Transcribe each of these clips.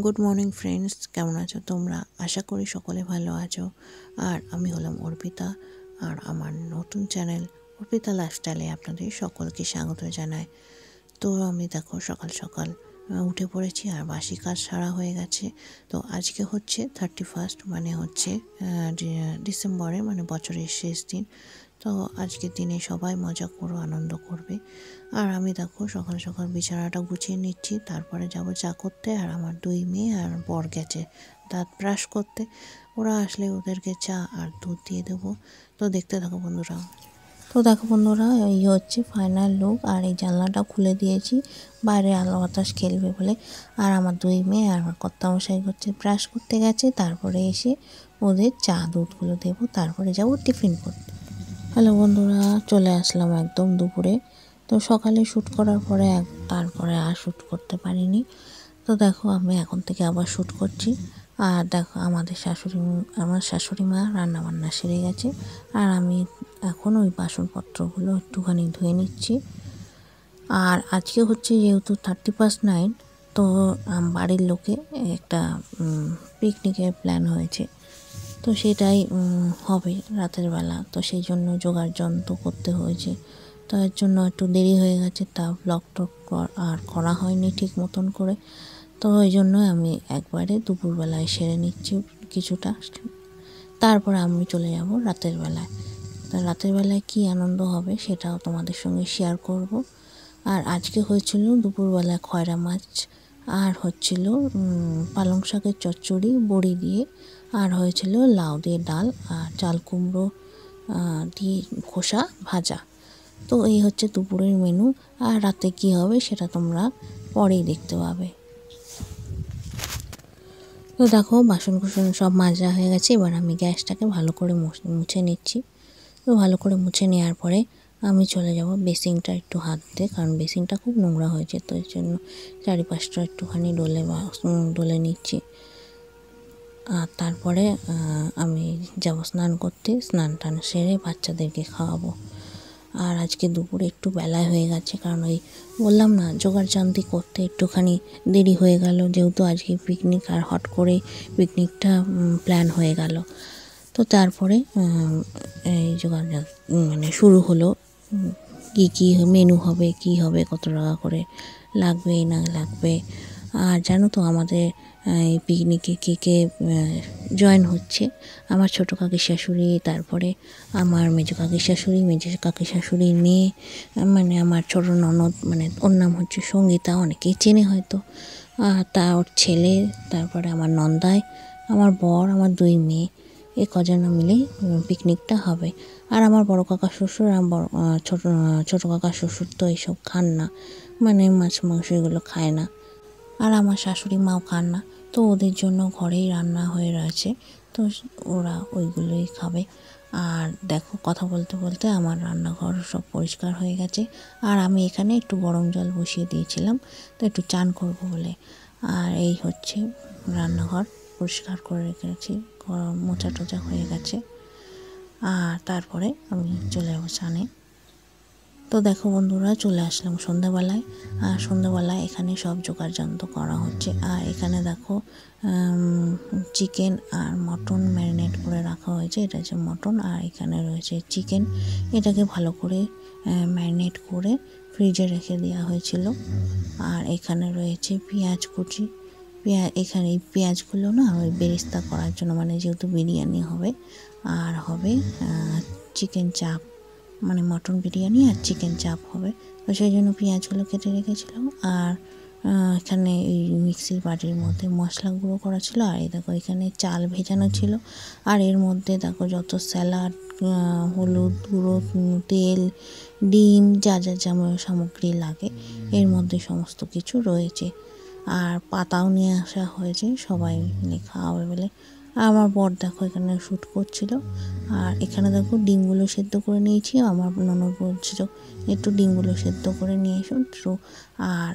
Good morning friends, কেমন আছো তোমরা? আশা করি সকলে ভালো আছো। আর আমি হলাম অর্পিতা, আর আমার নতুন চ্যানেল অর্পিতা লাইফস্টাইলে আপনাদের সকলকে স্বাগত জানাই। তো আমি দেখো সকাল সকাল উঠে পড়েছি আর বাসি কাজ সারা হয়ে গেছে। তো আজকে হচ্ছে 31st, মানে হচ্ছে ডিসেম্বরে, মানে বছরের শেষ দিন। তো আজকের দিনে সবাই মজা করো, আনন্দ করবে। আর আমি দেখো সকাল সকাল বিছানাটা গুছিয়ে নিচ্ছি, তারপরে যাব চা করতে। আর আমার দুই মেয়ে আর বর গেছে দাঁত ব্রাশ করতে। ওরা আসলে ওদেরকে চা আর দুধ দিয়ে দেবো। তো দেখতে থাকো বন্ধুরা। তো দেখো বন্ধুরা, এই হচ্ছে ফাইনাল লুক। আর এই জানলাটা খুলে দিয়েছি বাইরে আলো বাতাস খেলবে বলে। আর আমার দুই মেয়ে আর আমার কর্তামশাই হচ্ছে ব্রাশ করতে গেছে, তারপরে এসে ওদের চা দুধগুলো দেবো, তারপরে যাবো টিফিন করতে। হ্যালো বন্ধুরা, চলে আসলাম একদম দুপুরে। তো সকালে শ্যুট করার পরে তারপরে আর শ্যুট করতে পারিনি। তো দেখো আমি এখন থেকে আবার শ্যুট করছি। আর দেখো আমার শাশুড়ি মা রান্নাবান্না সেরে গেছে। আর আমি এখন ওই বাসনপত্রগুলো একটুখানি ধুয়ে নিচ্ছি। আর আজকে হচ্ছে যেহেতু 31 তো বাড়ির লোকে একটা পিকনিকের প্ল্যান হয়েছে। তো সেটাই হবে রাতের বেলা। তো সেই জন্য জোগাড় যন্ত্র করতে হয়েছে। তো এর জন্য একটু দেরি হয়ে গেছে, তা ব্লগ টক আর করা হয়নি ঠিক মতন করে। তো ওই জন্য আমি একবারে দুপুরবেলায় সেরে নিচ্ছি কিছুটা, তারপরে আমি চলে যাব রাতের বেলায়। তো রাতের বেলায় কী আনন্দ হবে সেটাও তোমাদের সঙ্গে শেয়ার করব। আর আজকে হয়েছিল দুপুরবেলায় খয়রা মাছ, আর হচ্ছিল পালং শাকের চচ্চড়ি বড়ি দিয়ে, আর হয়েছিল লাউ দিয়ে ডাল, আর চাল কুমড়ো দিয়ে খোসা ভাজা। তো এই হচ্ছে দুপুরের মেনু। আর রাতে কি হবে সেটা তোমরা পরেই দেখতে পাবে। তো দেখো বাসন কুসন সব মাজা হয়ে গেছে, এবার আমি গ্যাসটাকে ভালো করে মুছে নিচ্ছি। তো ভালো করে মুছে নেওয়ার পরে আমি চলে যাব বেসিনটা একটু হাত দিয়ে, কারণ বেসিনটা খুব নোংরা হয়েছে। তো এর জন্য চারিপাশটা একটুখানি ডলে নিচ্ছি। আর তারপরে আমি যাব স্নান করতে। স্নান টান সেরে বাচ্চাদেরকে খাওয়াবো। আর আজকে দুপুরে একটু বেলায় হয়ে গেছে, কারণ ওই বললাম না জোগাড় জান্তি করতে একটুখানি দেরি হয়ে গেল, যেহেতু আজকে পিকনিক। আর হট করে পিকনিকটা প্ল্যান হয়ে গেল। তো তারপরে এই জোগাড় মানে শুরু হলো, কী মেনু হবে, কী হবে, কত টাকা করে লাগবে না লাগবে। আর জানো তো আমাদের এই পিকনিকে কে কে জয়েন হচ্ছে? আমার ছোটো কাকির শাশুড়ি, তারপরে আমার মেজো কাকির শাশুড়ি, মেজো কাকির শাশুড়ির মেয়ে, মানে আমার ছোটো ননদ, মানে ওর নাম হচ্ছে সঙ্গীতা, অনেকেই চেনে হয়তো। তা ওর ছেলে, তারপরে আমার নন্দাই, আমার বর, আমার দুই মেয়ে, এ কজন মিলে পিকনিকটা হবে। আর আমার বড় কাকা শ্বশুর আর ছোটো কাকা শ্বশুর তো এইসব খান না, মানে মাছ মাংস এগুলো খায় না। আর আমার শাশুড়ি মাও খান না। তো ওদের জন্য ঘরেই রান্না হয়ে রয়েছে, তো ওরা ওইগুলোই খাবে। আর দেখো কথা বলতে বলতে আমার রান্নাঘর সব পরিষ্কার হয়ে গেছে। আর আমি এখানে একটু গরম জল বসিয়ে দিয়েছিলাম, তো একটু চান করব বলে। আর এই হচ্ছে রান্নাঘর পরিষ্কার করে রেখেছি, মোছা টোচা হয়ে গেছে। আর তারপরে আমি চলে যাবো চানে। তো দেখো বন্ধুরা, চলে আসলাম সন্ধ্যাবেলায়। আর সন্ধ্যাবেলায় এখানে সব জোগাড়যন্ত্র করা হচ্ছে। আর এখানে দেখো চিকেন আর মটন ম্যারিনেট করে রাখা হয়েছে। এটা হচ্ছে মটন, আর এখানে রয়েছে চিকেন। এটাকে ভালো করে ম্যারিনেট করে ফ্রিজে রেখে দেওয়া হয়েছিল। আর এখানে রয়েছে পেঁয়াজ কুচি। এখানে এই পেঁয়াজগুলো না ওই বেরেস্তা করার জন্য, মানে যেহেতু বিরিয়ানি হবে আর হবে চিকেন চাপ, মানে মটন বিরিয়ানি আর চিকেন চাপ হবে। তো সেই জন্য পেঁয়াজগুলো কেটে রেখেছিলাম। আর এখানে এই মিক্সির বাটির মধ্যে মশলা গুঁড়ো করা ছিল। আর এই দেখো এখানে চাল ভেজানো ছিল। আর এর মধ্যে দেখো যত স্যালাড, হলুদ গুঁড়ো, তেল, ডিম, যা যা সামগ্রী লাগে এর মধ্যে সমস্ত কিছু রয়েছে। আর পাতাও নিয়ে আসা হয়েছে সবাই মিলে খাওয়াবে বলে। আমার বর দেখো এখানে শ্যুট করছিল। আর এখানে দেখো ডিমগুলো সেদ্ধ করে নিয়েছি। আমার ননদ বলছিল একটু ডিমগুলো সেদ্ধ করে নিয়ে এসো একটু। আর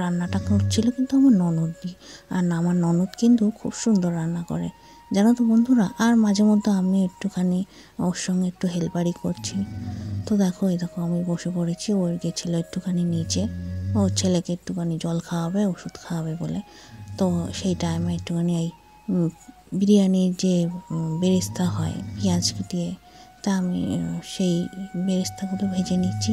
রান্নাটা করছিল কিন্তু আমার ননদ দি। আর আমার ননদ কিন্তু খুব সুন্দর রান্না করে, জানো তো বন্ধুরা। আর মাঝে মধ্যে আমি একটুখানি ওর সঙ্গে একটু হেল্পারি করছি। তো দেখো এই দেখো আমি বসে পড়েছি, ওর গেছিলো একটুখানি নিচে, ওর ছেলেকে একটুখানি জল খাওয়াবে, ওষুধ খাওয়াবে বলে। তো সেই টাইমে একটুখানি এই বিরিয়ানির যে বেরেস্তা হয় পেঁয়াজ দিয়ে, তা আমি সেই বেরেস্তাগুলো ভেজে নিচ্ছি।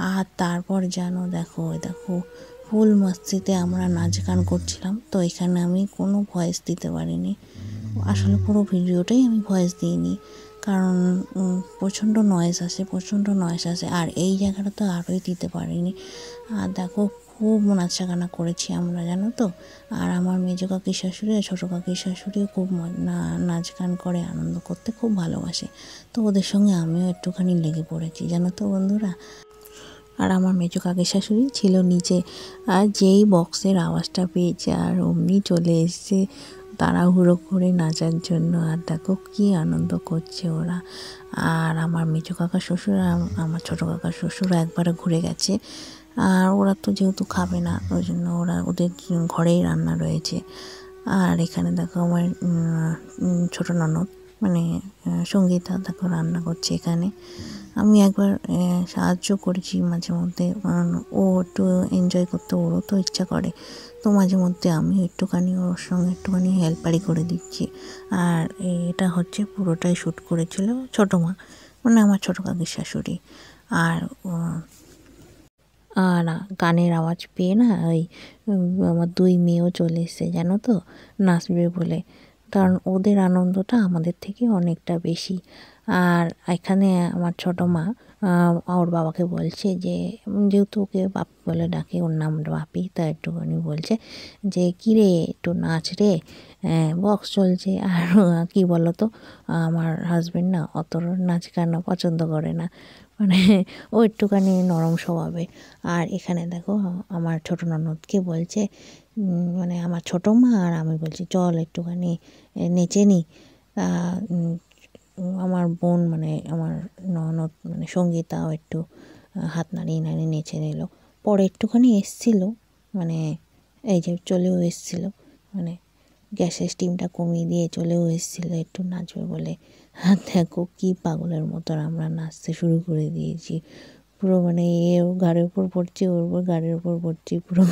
আর তারপর জানো দেখো দেখো ফুল মস্তিতে আমরা নাচ গান করছিলাম। তো এখানে আমি কোনো ভয়েস দিতে পারিনি, আসলে পুরো ভিডিওটাই আমি ভয়েস দিইনি, কারণ প্রচণ্ড নয়েজ আসে আর এই জায়গাটা তো আরোই দিতে পারিনি। আর দেখো খুব নাচাগানা করেছি আমরা, জানো তো। আর আমার মেজো কাকির শাশুড়ি আর ছোটো কাকির শাশুড়িও খুব নাচ গান করে, আনন্দ করতে খুব ভালোবাসে। তো ওদের সঙ্গে আমিও একটুখানি লেগে পড়েছি, জানো তো বন্ধুরা। আর আমার মেজো কাকির শাশুড়ি ছিল নিচে, আর যেই বক্সের আওয়াজটা পেয়েছে আর অমনি চলে এসছে তাড়াহুড়ো করে নাচার জন্য। আর দেখো কী আনন্দ করছে ওরা। আর আমার মেজো কাকা শ্বশুর আর আমার ছোটো কাকা শ্বশুর একবারে ঘুরে গেছে। আর ওরা তো যেহেতু খাবে না, ওই জন্য ওরা ওদের ঘরেই রান্না রয়েছে। আর এখানে দেখো আমার ছোটো ননদ মানে সঙ্গীতা দেখো রান্না করছে এখানে। আমি একবার সাহায্য করেছি মাঝে মধ্যে, ও একটু এনজয় করতে ওরও তো ইচ্ছা করে। তো মাঝে মধ্যে আমি একটুখানি ওর সঙ্গে একটুখানি হেল্পারি করে দিচ্ছি। আর এটা হচ্ছে পুরোটাই শ্যুট করেছিল ছোটো মা, মানে আমার ছোটো কাকির শাশুড়ি। আর আর গানের আওয়াজ পেয়ে না ওই আমার দুই মেয়েও চলে এসেছে, জানো তো, নাচবে বলে। কারণ ওদের আনন্দটা আমাদের থেকে অনেকটা বেশি। আর এখানে আমার ছোটো মা ওর বাবাকে বলছে যে, যেহেতু ওকে বাপি বলে ডাকে, ওর নাম বাপি, তা একটুখানি বলছে যে কিরে একটু নাচ রে, বক্স চলছে। আর কি বলো তো, আমার হাজব্যান্ড না অত নাচ গান পছন্দ করে না, মানে ও একটুখানি নরম স্বভাবের। আর এখানে দেখো আমার ছোটো ননদকে বলছে, মানে আমার ছোটো মা আর আমি বলছি চল একটুখানি নেচে নি। আমার বোন মানে আমার ননদ মানে সঙ্গীতাও একটু হাত নাড়িয়ে নাড়িয়ে নেচে নিল। পরে একটুখানি এসছিলো, মানে এই যে চলেও এসছিলো, মানে গ্যাসের স্টিমটা কমিয়ে দিয়ে চলেও এসেছিলো একটু নাচবে বলে। আর দেখো কী পাগলের মতো আমরা নাচতে শুরু করে দিয়েছি। পুরো মানে এও ঘাড়ের উপর পড়ছে, ওর উপর ঘাড়ের উপর পড়ছি, পুরো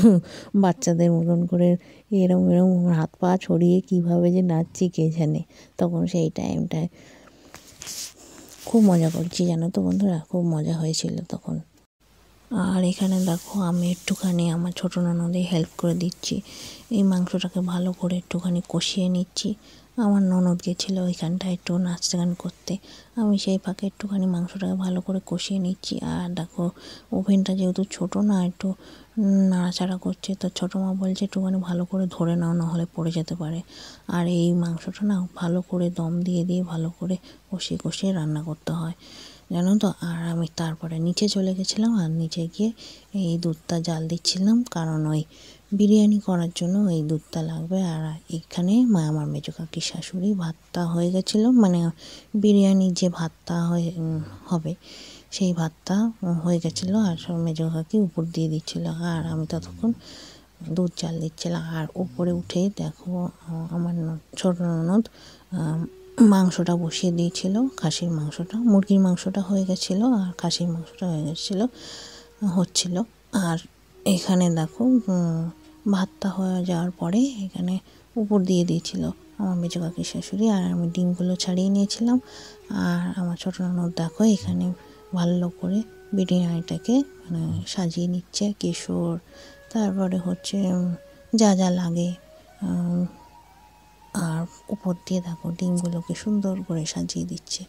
বাচ্চাদের মতন করে এরম এরম হাত পা ছড়িয়ে কীভাবে যে নাচছি কে জানে। তখন সেই টাইমটায় খুব মজা করছি, জানো তো বন্ধুরা, খুব মজা হয়েছিল তখন। আর এখানে দেখো আমি একটুখানি আমার ছোটো ননদে হেল্প করে দিচ্ছি, এই মাংসটাকে ভালো করে একটুখানি কষিয়ে নিচ্ছি। আমার ননদ গেছিলো ওইখানটায় একটু নাচ গান করতে, আমি সেই ফাঁকে একটুখানি মাংসটাকে ভালো করে কষিয়ে নিচ্ছি। আর দেখো ওভেনটা যেহেতু ছোটো না, একটু নাড়াচাড়া করছে, তো ছোটো মা বলছে একটুখানি ভালো করে ধরে নাও, নাহলে পড়ে যেতে পারে। আর এই মাংসটা না ভালো করে দম দিয়ে দিয়ে ভালো করে কষিয়ে কষিয়ে রান্না করতে হয়, জানো তো। আর আমি তারপরে নিচে চলে গেছিলাম, আর নিচে গিয়ে এই দুধটা জাল দিচ্ছিলাম, কারণ ওই বিরিয়ানি করার জন্য এই দুধটা লাগবে। আর এখানে আমার মেজো কাকির শাশুড়ি ভাতটা হয়ে গেছিলো, মানে বিরিয়ানির যে ভাতটা হবে সেই ভাতটা হয়ে গেছিলো, আর সব মেজো কাকি উপর দিয়ে দিচ্ছিলো, আর আমি ততক্ষণ দুধ জাল দিচ্ছিলাম। আর উপরে উঠে দেখো আমার ছোটো ননদ মাংসটা বসিয়ে দিয়েছিল, খাসির মাংসটা, মুরগির মাংসটা হয়ে গেছিলো আর খাসির মাংসটা হচ্ছিল। আর এখানে দেখো ভাতটা হয়ে যাওয়ার পরে এখানে উপর দিয়ে দিয়েছিল আমার মেজো কাকির শাশুড়ি, আর আমি ডিমগুলো ছাড়িয়ে নিয়েছিলাম। আর আমার ছোটো ননদ দেখো এখানে ভালো করে বিরিয়ানিটাকে মানে সাজিয়ে নিচ্ছে, কেশর, তারপরে হচ্ছে যা যা লাগে, আর উপর দিয়ে দেখো ডিমগুলোকে সুন্দর করে সাজিয়ে দিচ্ছে।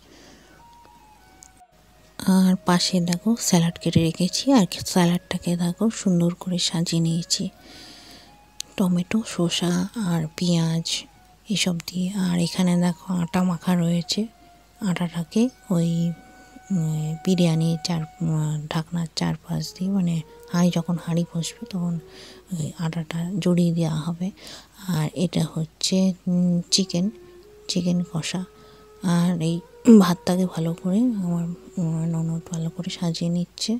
আর পাশে দেখো স্যালাড কেটে রেখেছি, আর স্যালাডটাকে দেখো সুন্দর করে সাজিয়ে নিয়েছি টমেটো, শসা আর পেঁয়াজ এসব দিয়ে। আর এখানে দেখো আটা মাখা রয়েছে, আটাটাকে ওই বিরিয়ানির ঢাকনার চারপাশ দিয়ে, মানে যখন হাঁড়ি বসবে তখন ওই আটাটা জড়িয়ে দেওয়া হবে। আর এটা হচ্ছে চিকেন কষা। আর এই ভাতটাকে ভালো করে আমার ননদ ভালো করে সাজিয়ে নিচ্ছে।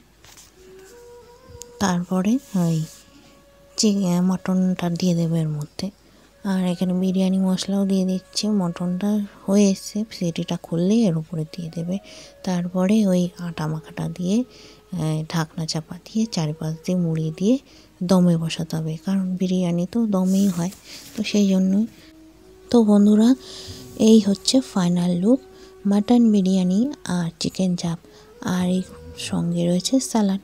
তারপরে ওই মটনটা দিয়ে দেবে এর মধ্যে। আর এখানে বিরিয়ানি মশলাও দিয়ে দিচ্ছে। মটনটা হয়ে এসছে, সিটিটা খুললেই এর উপরে দিয়ে দেবে। তারপরে ওই আটা মাখাটা দিয়ে ঢাকনা চাপা দিয়ে চারিপাশ দিয়ে মুড়িয়ে দিয়ে দমে বসাতে হবে, কারণ বিরিয়ানি তো দমেই হয়, তো সেই জন্যই। তো বন্ধুরা, এই হচ্ছে ফাইনাল লুক মাটন বিরিয়ানি আর চিকেন চাপ, আর এই সঙ্গে রয়েছে স্যালাড।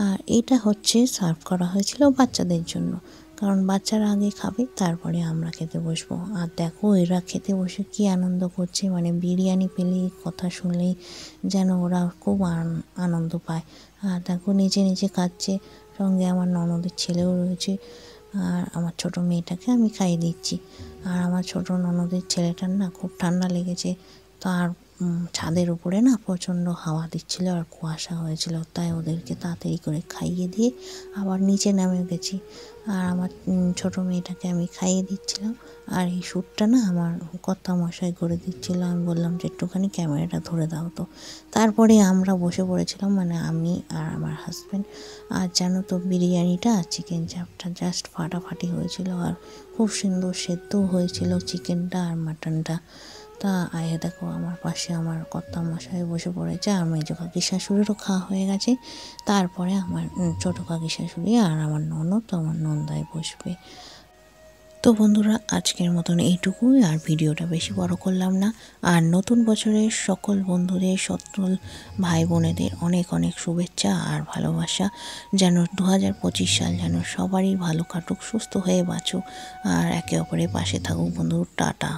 আর এটা হচ্ছে সার্ভ করা হয়েছিল বাচ্চাদের জন্য, কারণ বাচ্চারা আগে খাবে তারপরে আমরা খেতে বসবো। আর দেখো এরা খেতে বসে কি আনন্দ করছে, মানে বিরিয়ানি পেলেই, কথা শুনলেই যেন ওরা খুব আনন্দ পায়। আর দেখো নিচে নিচে খাচ্ছে, সঙ্গে আমার ননদের ছেলেও রয়েছে। আর আমার ছোট মেয়েটাকে আমি খাইয়ে দিচ্ছি। আর আমার ছোট ননদের ছেলেটার না খুব ঠান্ডা লেগেছে, তার ছাদের উপরে না প্রচণ্ড হাওয়া দিচ্ছিল আর কুয়াশা হয়েছিল, তাই ওদেরকে তাড়াতাড়ি করে খাইয়ে দিয়ে আবার নিচে নেমে গেছি। আর আমার ছোট মেয়েটাকে আমি খাইয়ে দিচ্ছিলাম। আর এই শ্যুটটা না আমার কর্তামশাই করে দিচ্ছিল। আমি বললাম যে একটুখানি ক্যামেরাটা ধরে দাও তো। তারপরে আমরা বসে পড়েছিলাম, মানে আমি আর আমার হাজব্যান্ড। আর জানো তো বিরিয়ানিটা আর চিকেন চাপটা জাস্ট ফাটাফাটি হয়েছিল, আর খুব সুন্দর সেদ্ধও হয়েছিল চিকেনটা আর মাটনটা। তা আয়ে দেখো আমার পাশে আমার কর্তামশাই বসে পড়েছে, আর মেজো কাকি শাশুড়িরও খাওয়া হয়ে গেছে। তারপরে আমার ছোটো কাকি শাশুড়ি আর আমার ননদ, আমার নন্দায় বসবে। তো বন্ধুরা, আজকের মতন এইটুকুই, আর ভিডিওটা বেশি বড় করলাম না। আর নতুন বছরের সকল বন্ধুদের, সকল ভাই বোনেদের অনেক অনেক শুভেচ্ছা আর ভালোবাসা। যেন 2025 সাল যেন সবারই ভালো কাটুক, সুস্থ হয়ে বাঁচুক, আর একে অপরের পাশে থাকুক বন্ধু। টাটা।